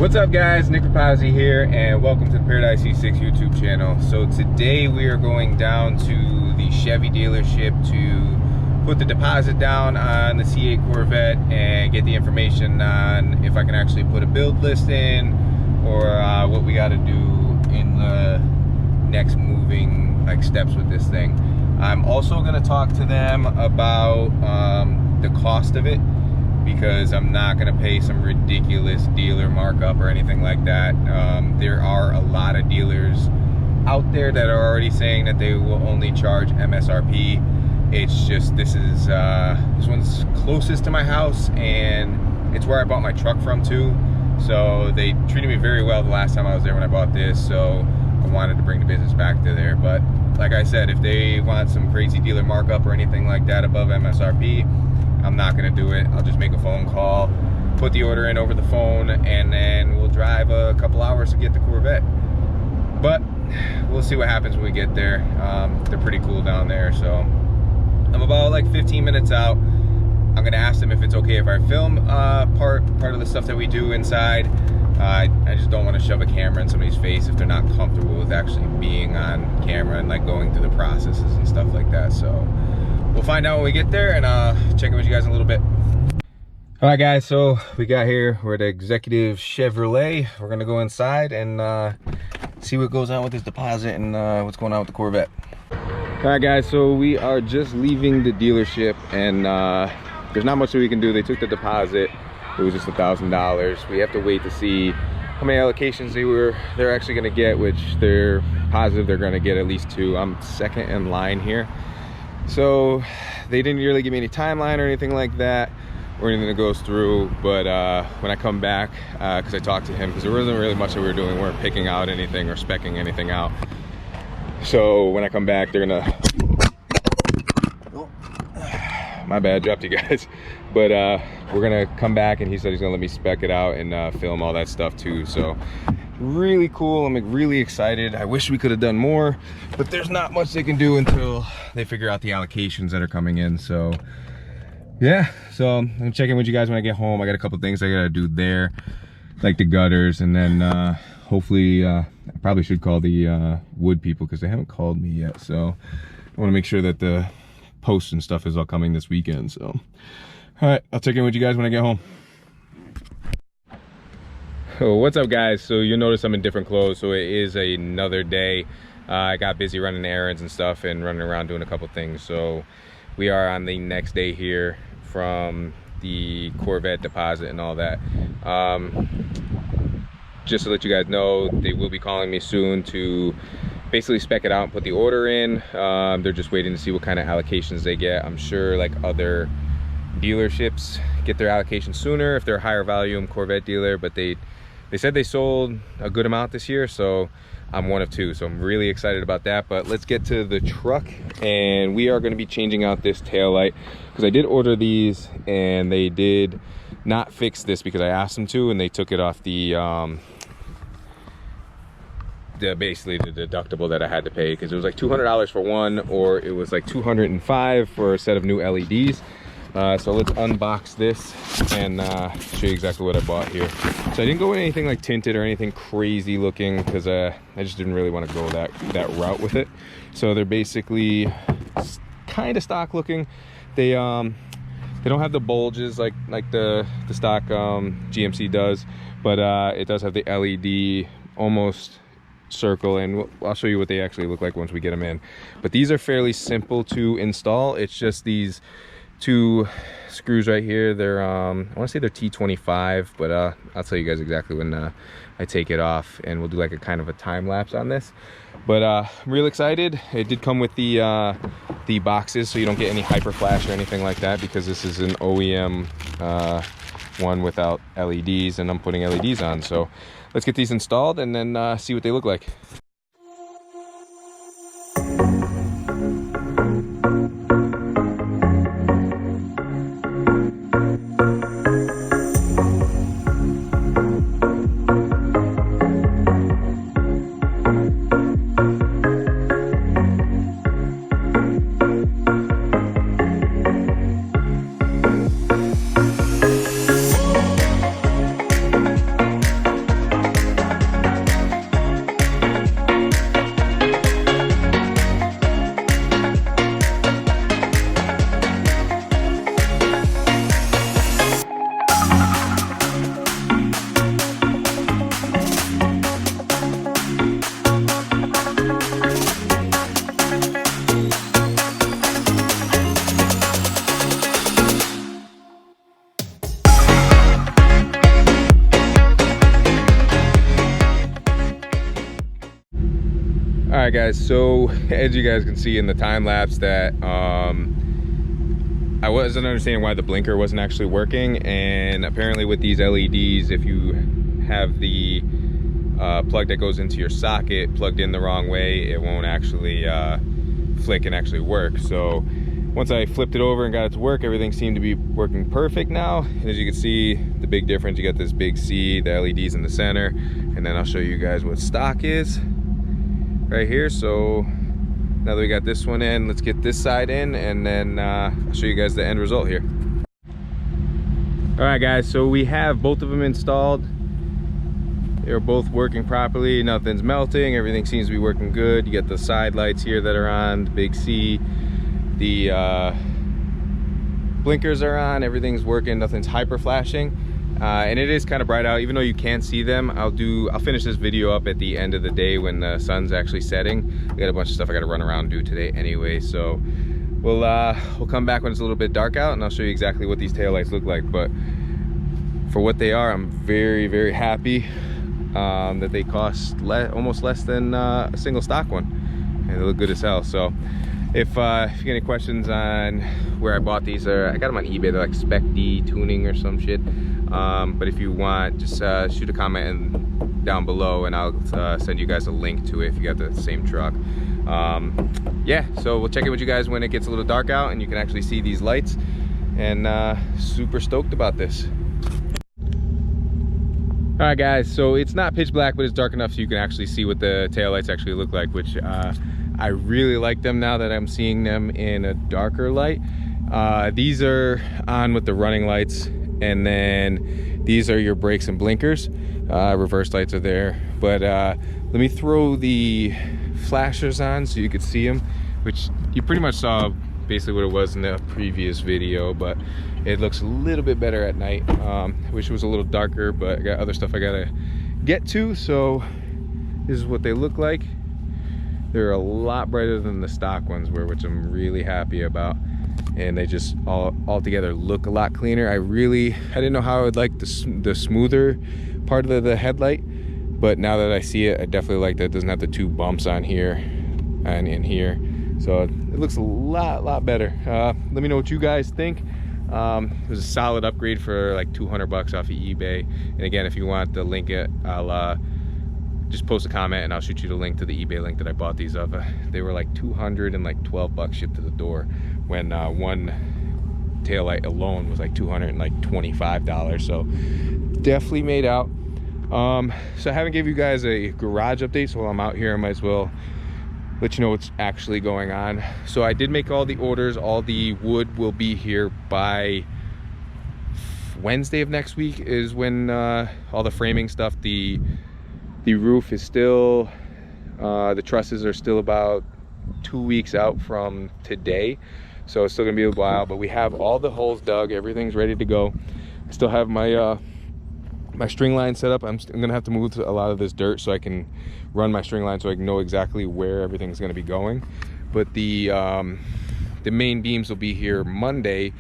What's up guys, Nick Rapazzi here and welcome to the Paradise C6 YouTube channel. So today we are going down to the Chevy dealership to put the deposit down on the C8 Corvette and get the information on if I can actually put a build list in or what we got to do in the next moving steps with this thing. I'm also going to talk to them about the cost of it, because I'm not going to pay some ridiculous dealer markup or anything like that. There are a lot of dealers out there that are already saying that they will only charge MSRP. It's just this one's closest to my house and it's where I bought my truck from too. So they treated me very well the last time I was there when I bought this, so I wanted to bring the business back to there. But like I said, if they want some crazy dealer markup or anything like that above MSRP, I'm not gonna do it. I'll just make a phone call, put the order in over the phone, and then we'll drive a couple hours to get the Corvette. But we'll see what happens when we get there. They're pretty cool down there, so I'm about like 15 minutes out. I'm gonna ask them if it's okay if I film part of the stuff that we do inside. I just don't want to shove a camera in somebody's face if they're not comfortable with actually being on camera and like going through the processes and stuff like that. So we'll find out when we get there and check in with you guys in a little bit. All right guys, so we got here, we're at Executive Chevrolet. We're gonna go inside and see what goes on with this deposit and what's going on with the Corvette. All right guys, so we are just leaving the dealership and there's not much that we can do. They took the deposit. It was just $1,000. We have to wait to see how many allocations they're actually gonna get, which they're positive they're gonna get at least 2. I'm second in line here. So they didn't really give me any timeline or anything like that or anything that goes through. But when I come back, because I talked to him, because there wasn't really much that we were doing. We weren't picking out anything or speccing anything out. So when I come back, they're gonna, oh, my bad, dropped you guys. But we're gonna come back and he said he's gonna let me spec it out and film all that stuff too. So really cool. I'm really excited. I wish we could have done more, but there's not much they can do until they figure out the allocations that are coming in. So yeah, so I'm gonna check in with you guys when I get home. I got a couple things I gotta do there, like the gutters, and then hopefully I probably should call the wood people because they haven't called me yet. So I want to make sure that the posts and stuff is all coming this weekend. So all right, I'll check in with you guys when I get home. Oh, what's up guys? So you'll notice I'm in different clothes, so it is another day. I got busy running errands and stuff and running around doing a couple things. So we are on the next day here from the Corvette deposit and all that. Just to let you guys know, they will be calling me soon to basically spec it out and put the order in. They're just waiting to see what kind of allocations they get. I'm sure like other dealerships get their allocation sooner if they're a higher volume Corvette dealer, but they said they sold a good amount this year, so I'm one of 2, so I'm really excited about that. But let's get to the truck, and we are going to be changing out this tail light because I did order these and they did not fix this because I asked them to, and they took it off the basically the deductible that I had to pay, because it was like $200 for one, or it was like $205 for a set of new LEDs. So let's unbox this and show you exactly what I bought here. So I didn't go with anything like tinted or anything crazy looking because I just didn't really want to go that route with it. So they're basically kind of stock looking. They don't have the bulges like the stock GMC does, but it does have the LED almost circle, and I'll show you what they actually look like once we get them in. But these are fairly simple to install. It's just these 2 screws right here. They're I want to say they're T25, but I'll tell you guys exactly when I take it off, and we'll do like a kind of a time lapse on this. But I'm real excited. It did come with the boxes, so you don't get any hyper flash or anything like that, because this is an OEM one without LEDs, and I'm putting LEDs on. So let's get these installed and then see what they look like. right guys, so as you guys can see in the time lapse that I wasn't understanding why the blinker wasn't actually working, and apparently with these LEDs, if you have the plug that goes into your socket plugged in the wrong way, it won't actually flick and actually work. So once I flipped it over and got it to work, everything seemed to be working perfect now. And as you can see, the big difference, you got this big C, the LEDs in the center, and then I'll show you guys what stock is right here. So now that we got this one in, let's get this side in, and then I'll show you guys the end result here. All right guys, so we have both of them installed. They're both working properly, nothing's melting, everything seems to be working good. You got the side lights here that are on, the big C, the blinkers are on, everything's working, nothing's hyper flashing. And it is kind of bright out, even though you can't see them. I'll finish this video up at the end of the day when the sun's actually setting. I got a bunch of stuff I got to run around and do today anyway, so we'll come back when it's a little bit dark out, and I'll show you exactly what these taillights look like. But for what they are, I'm very, very happy that they cost almost less than a single stock one, and they look good as hell. So if you get any questions on where I bought these, I got them on eBay. They're like spec D tuning or some shit. But if you want, just shoot a comment down below, and I'll send you guys a link to it if you got the same truck. Yeah, so we'll check in with you guys when it gets a little dark out and you can actually see these lights, and super stoked about this. All right guys, so it's not pitch black, but it's dark enough so you can actually see what the taillights actually look like, which I really like them now that I'm seeing them in a darker light. These are on with the running lights, and then these are your brakes and blinkers. Reverse lights are there, but let me throw the flashers on so you could see them, which you pretty much saw basically what it was in the previous video, but it looks a little bit better at night. Wish it was a little darker, but I got other stuff I gotta get to, so this is what they look like. They're a lot brighter than the stock ones were, which I'm really happy about, and they just all together look a lot cleaner. I didn't know how I would like the smoother part of the headlight, but now that I see it, I definitely like that it doesn't have the two bumps on here and in here. So it looks a lot better. Let me know what you guys think. It was a solid upgrade for like 200 bucks off of eBay. And again, if you want the link, I'll just post a comment and I'll shoot you the link to the eBay link that I bought these of. They were like 212 bucks shipped to the door, when one taillight alone was like $225. So definitely made out. So I haven't gave you guys a garage update, so while I'm out here I might as well let you know what's actually going on. So I did make all the orders. All the wood will be here by Wednesday of next week is when all the framing stuff, the roof is still, the trusses are still about 2 weeks out from today, so it's still gonna be a while, but we have all the holes dug, everything's ready to go. I still have my my string line set up. I'm gonna have to move a lot of this dirt so I can run my string line so I can know exactly where everything's gonna be going. But the main beams will be here Monday,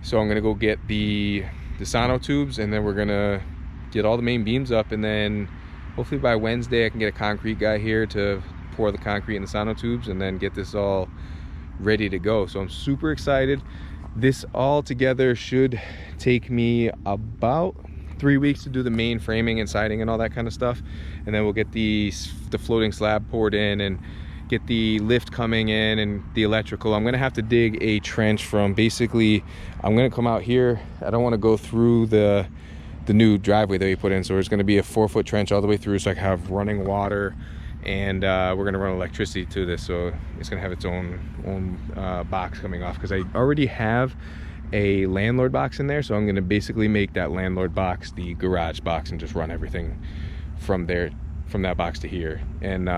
so I'm gonna go get the sono tubes, and then we're gonna get all the main beams up, and then hopefully by Wednesday I can get a concrete guy here to pour the concrete in the sono tubes and then get this all ready to go. So I'm super excited. This all together should take me about 3 weeks to do the main framing and siding and all that kind of stuff, and then we'll get the floating slab poured in and get the lift coming in and the electrical. I'm gonna have to dig a trench from, basically I'm gonna come out here. I don't want to go through the new driveway that we put in, so it's going to be a 4-foot trench all the way through so I can have running water, and we're going to run electricity to this, so it's going to have its own box coming off, because I already have a landlord box in there, so I'm going to basically make that landlord box the garage box and just run everything from there, from that box to here. And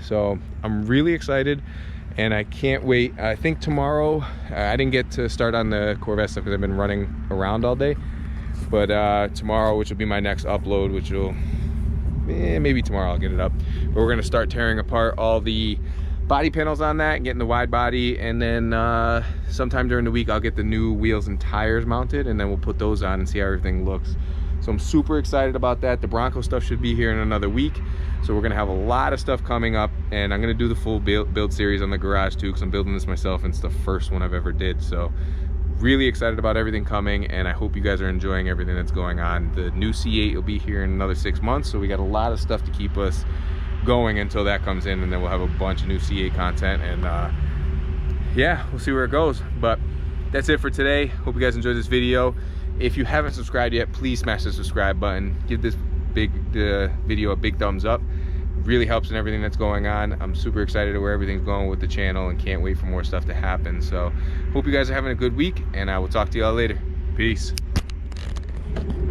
so I'm really excited and I can't wait. I think tomorrow, I didn't get to start on the Corvette stuff because I've been running around all day, but tomorrow, which will be my next upload, which will maybe tomorrow I'll get it up, but we're going to start tearing apart all the body panels on that and getting the wide body, and then sometime during the week I'll get the new wheels and tires mounted, and then we'll put those on and see how everything looks. So I'm super excited about that. The Bronco stuff should be here in another week. So we're gonna have a lot of stuff coming up, and I'm gonna do the full build series on the garage too, because I'm building this myself and it's the first one I've ever did. So really excited about everything coming, and I hope you guys are enjoying everything that's going on. The new C8 will be here in another 6 months, so we got a lot of stuff to keep us going until that comes in, and then we'll have a bunch of new C8 content, and yeah, we'll see where it goes. But that's it for today. Hope you guys enjoyed this video. If you haven't subscribed yet, please smash the subscribe button. Give this video a big thumbs up. Really helps in everything that's going on. I'm super excited at where everything's going with the channel and can't wait for more stuff to happen. So hope you guys are having a good week, and I will talk to y'all later. Peace.